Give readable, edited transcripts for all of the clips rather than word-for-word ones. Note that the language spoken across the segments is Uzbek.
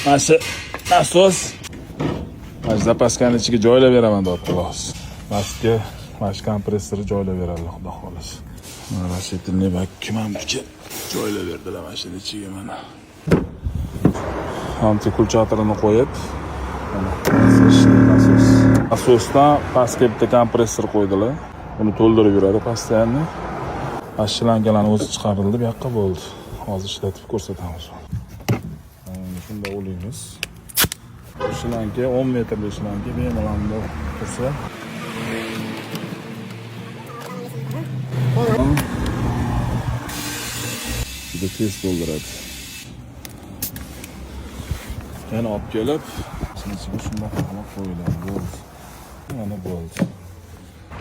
Mana shu nasos. Mana zapaskani ichiga joylab beraman deb xolos. Pastga mana shu kompressorni joylab beradi xudo xolasa. Mana rashidni vakuum hamga joylab berdilar mana shu ichiga mana. Antikulchatorini qo'yib, mana nasos. Nasosdan pastga bitta kompressor qo'ydilar. Uni to'ldirib yuradi pastdan. Ashlangalarni o'zi chiqarildi, bu yoqqa bo'ldi. Hozir ishlatib ko'rsatamiz. Shunda o'laymiz. Shlanka 10 metrli shlanka bemalol tursa. Juda tez to'ldiradi. Yana olib kelib, ichiga shunday qilib qo'yiladi. Bo'ldi. Mana bo'ldi.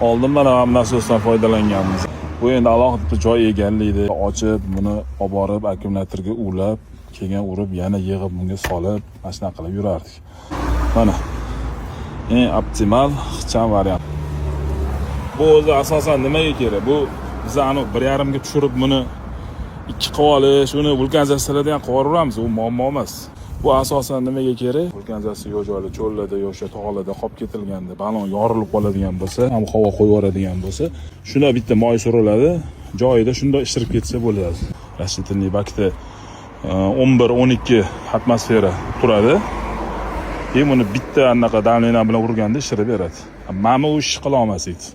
Oldin mana nasosdan foydalanganmiz. Bu endi alohida joy egallaydi. Ochib, buni olib borib akkumulyatorga ulab, keyin urib, yana yig'ib bunga solib, mana shunday qilib yurardik. Mana eng optimal ixcham variant. Bu o'zi asosan nimaga kerak? Bu biz ani 1.5 ga tushirib buni 2 qilib olish, uni vulkanizatsiyada ham qilib yuboramiz, u muammo emas. Bu asosan nimaga kerak? Vulkanizatsiya yo'l cho'llarda yoki tog'larda qolib ketilganda, balon yorilib qoladigan bo'lsa, ham havo qo'yib yuboradigan bo'lsa, shunda bitta moy suriladi, joyida shunda ishtirib ketsa bo'ladi. Rashidning bakda 11-12 atmosfera turadi. Keyin uni bitta anaqa damlena bilan urganda ishirib beradi. Mana bu ish qila olmas edi.